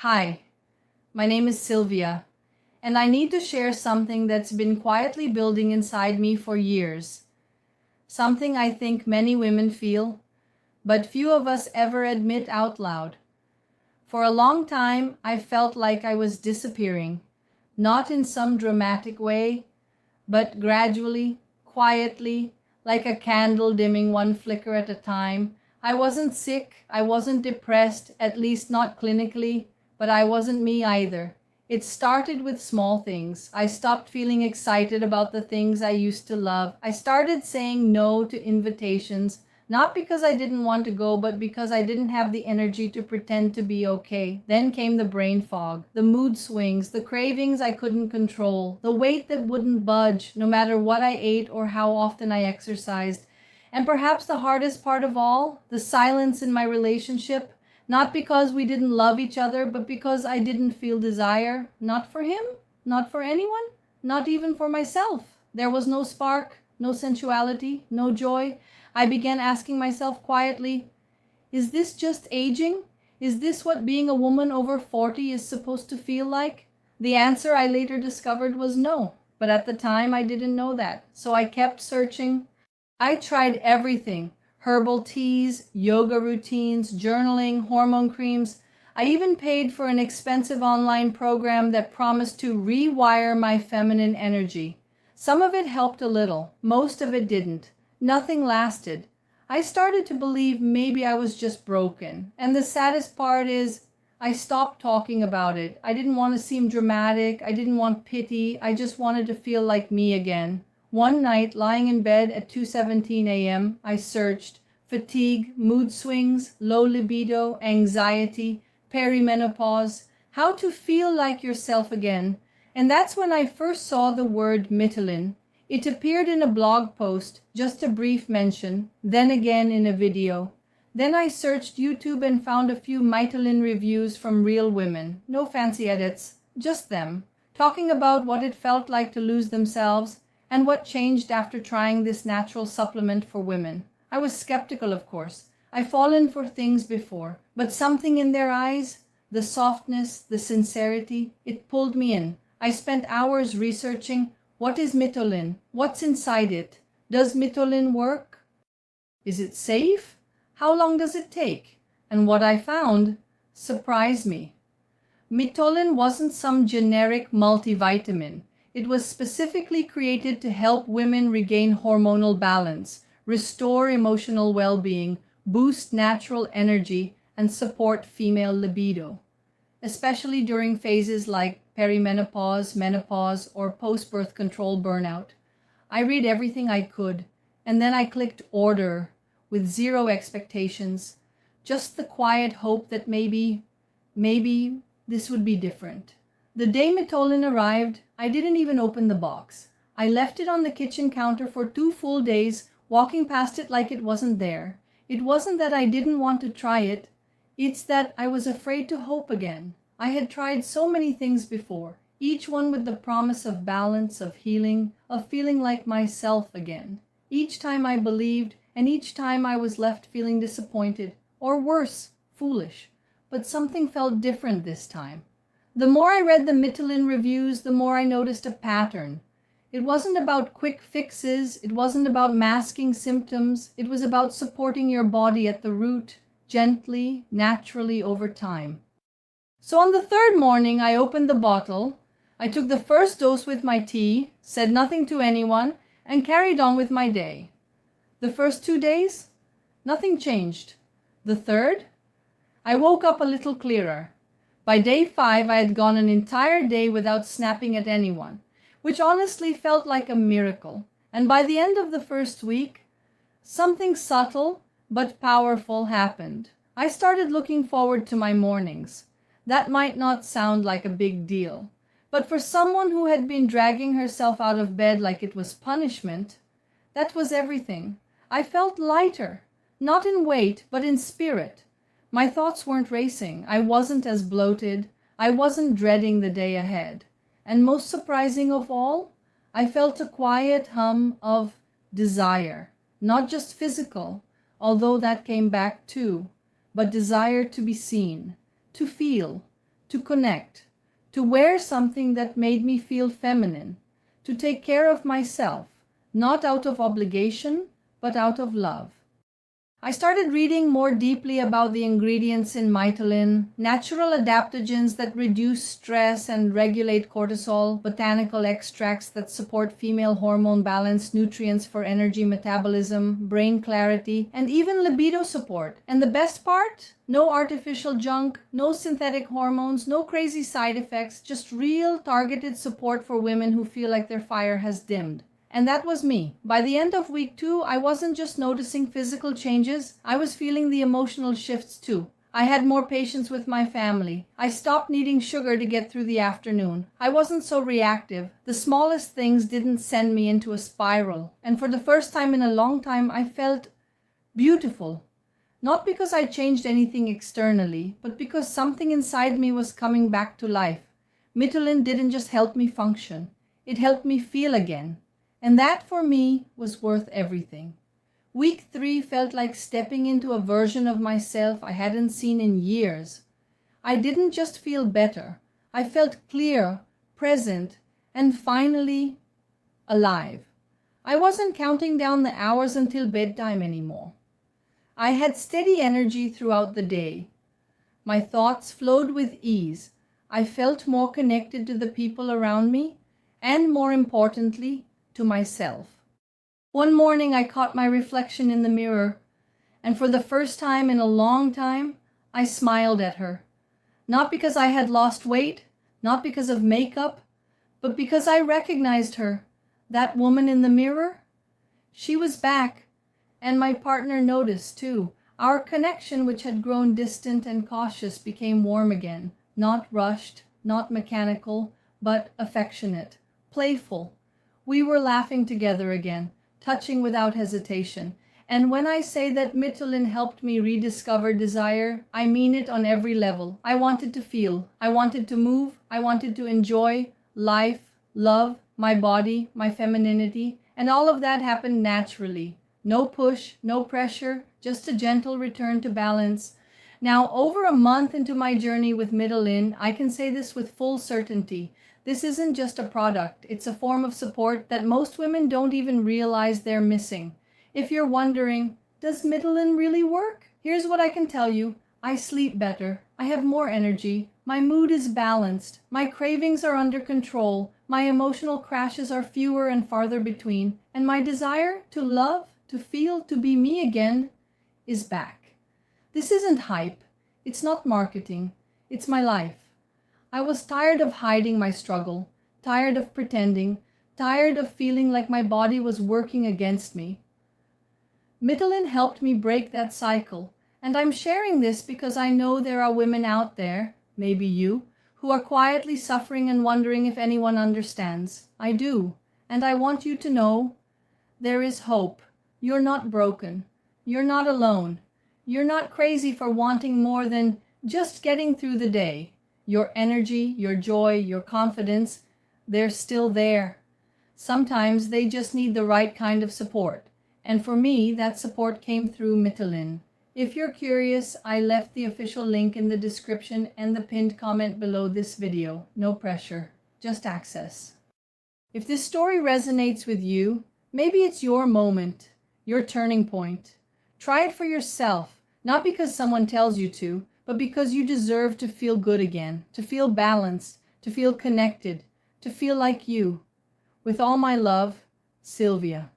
Hi, my name is Sylvia, and I need to share something that's been quietly building inside me for years. Something I think many women feel, but few of us ever admit out loud. For a long time, I felt like I was disappearing, not in some dramatic way, but gradually, quietly, like a candle dimming one flicker at a time. I wasn't sick, I wasn't depressed, at least not clinically, but I wasn't me either. It started with small things. I stopped feeling excited about the things I used to love. I started saying no to invitations, not because I didn't want to go, but because I didn't have the energy to pretend to be okay. Then came the brain fog, the mood swings, the cravings I couldn't control, the weight that wouldn't budge, no matter what I ate or how often I exercised. And perhaps the hardest part of all, the silence in my relationship, not because we didn't love each other, but because I didn't feel desire, not for him, not for anyone, not even for myself. There was no spark, no sensuality, no joy. I began asking myself quietly, is this just aging? Is this what being a woman over 40 is supposed to feel like? The answer I later discovered was no, but at the time I didn't know that. So I kept searching. I tried everything: herbal teas, yoga routines, journaling, hormone creams. I even paid for an expensive online program that promised to rewire my feminine energy. Some of it helped a little, most of it didn't. Nothing lasted. I started to believe maybe I was just broken. And the saddest part is, I stopped talking about it. I didn't want to seem dramatic. I didn't want pity. I just wanted to feel like me again. One night, lying in bed at 2:17 a.m., I searched fatigue, mood swings, low libido, anxiety, perimenopause, how to feel like yourself again. And that's when I first saw the word Mitolyn. It appeared in a blog post, just a brief mention, then again in a video. Then I searched YouTube and found a few Mitolyn reviews from real women, no fancy edits, just them, talking about what it felt like to lose themselves and what changed after trying this natural supplement for women. I was skeptical, of course. I've fallen for things before, but something in their eyes, the softness, the sincerity, it pulled me in. I spent hours researching, what is Mitolyn? What's inside it? Does Mitolyn work? Is it safe? How long does it take? And what I found surprised me. Mitolyn wasn't some generic multivitamin. It was specifically created to help women regain hormonal balance, restore emotional well-being, boost natural energy, and support female libido, especially during phases like perimenopause, menopause, or post-birth control burnout. I read everything I could, and then I clicked order with zero expectations, just the quiet hope that maybe this would be different. The day Mitolyn arrived, I didn't even open the box. I left it on the kitchen counter for 2 full days, walking past it like it wasn't there. It wasn't that I didn't want to try it. It's that I was afraid to hope again. I had tried so many things before, each one with the promise of balance, of healing, of feeling like myself again. Each time I believed, and each time I was left feeling disappointed, or worse, foolish. But something felt different this time. The more I read the Mitolyn reviews, the more I noticed a pattern. It wasn't about quick fixes, it wasn't about masking symptoms, it was about supporting your body at the root, gently, naturally over time. So on the 3rd morning, I opened the bottle, I took the first dose with my tea, said nothing to anyone, and carried on with my day. The first 2 days, nothing changed. The 3rd, I woke up a little clearer. By day 5, I had gone an entire day without snapping at anyone, which honestly felt like a miracle. And by the end of the first week, something subtle but powerful happened. I started looking forward to my mornings. That might not sound like a big deal, but for someone who had been dragging herself out of bed like it was punishment, that was everything. I felt lighter, not in weight, but in spirit. My thoughts weren't racing. I wasn't as bloated. I wasn't dreading the day ahead. And most surprising of all, I felt a quiet hum of desire, not just physical, although that came back too, but desire to be seen, to feel, to connect, to wear something that made me feel feminine, to take care of myself, not out of obligation, but out of love. I started reading more deeply about the ingredients in Mitolyn, natural adaptogens that reduce stress and regulate cortisol, botanical extracts that support female hormone balance, nutrients for energy metabolism, brain clarity, and even libido support. And the best part? No artificial junk, no synthetic hormones, no crazy side effects, just real targeted support for women who feel like their fire has dimmed. And that was me. By the end of week 2, I wasn't just noticing physical changes, I was feeling the emotional shifts too. I had more patience with my family. I stopped needing sugar to get through the afternoon. I wasn't so reactive. The smallest things didn't send me into a spiral. And for the first time in a long time, I felt beautiful. Not because I changed anything externally, but because something inside me was coming back to life. Mitolyn didn't just help me function. It helped me feel again. And that, for me, was worth everything. Week 3 felt like stepping into a version of myself I hadn't seen in years. I didn't just feel better. I felt clear, present, and finally alive. I wasn't counting down the hours until bedtime anymore. I had steady energy throughout the day. My thoughts flowed with ease. I felt more connected to the people around me, and more importantly, to myself. One morning I caught my reflection in the mirror, and for the first time in a long time, I smiled at her. Not because I had lost weight, not because of makeup, but because I recognized her, that woman in the mirror. She was back, and my partner noticed too. Our connection, which had grown distant and cautious, became warm again, not rushed, not mechanical, but affectionate, playful. We were laughing together again, touching without hesitation. And when I say that Mitolyn helped me rediscover desire, I mean it on every level. I wanted to feel, I wanted to move, I wanted to enjoy life, love, my body, my femininity, and all of that happened naturally. No push, no pressure, just a gentle return to balance. Now, over a month into my journey with Mitolyn, I can say this with full certainty. This isn't just a product, it's a form of support that most women don't even realize they're missing. If you're wondering, does Mitolyn really work? Here's what I can tell you. I sleep better. I have more energy. My mood is balanced. My cravings are under control. My emotional crashes are fewer and farther between. And my desire to love, to feel, to be me again is back. This isn't hype. It's not marketing. It's my life. I was tired of hiding my struggle, tired of pretending, tired of feeling like my body was working against me. Mitolyn helped me break that cycle, and I'm sharing this because I know there are women out there, maybe you, who are quietly suffering and wondering if anyone understands. I do, and I want you to know there is hope. You're not broken. You're not alone. You're not crazy for wanting more than just getting through the day. Your energy, your joy, your confidence, they're still there. Sometimes they just need the right kind of support. And for me, that support came through Mitolyn. If you're curious, I left the official link in the description and the pinned comment below this video. No pressure, just access. If this story resonates with you, maybe it's your moment, your turning point. Try it for yourself, not because someone tells you to, but because you deserve to feel good again, to feel balanced, to feel connected, to feel like you. With all my love, Sylvia.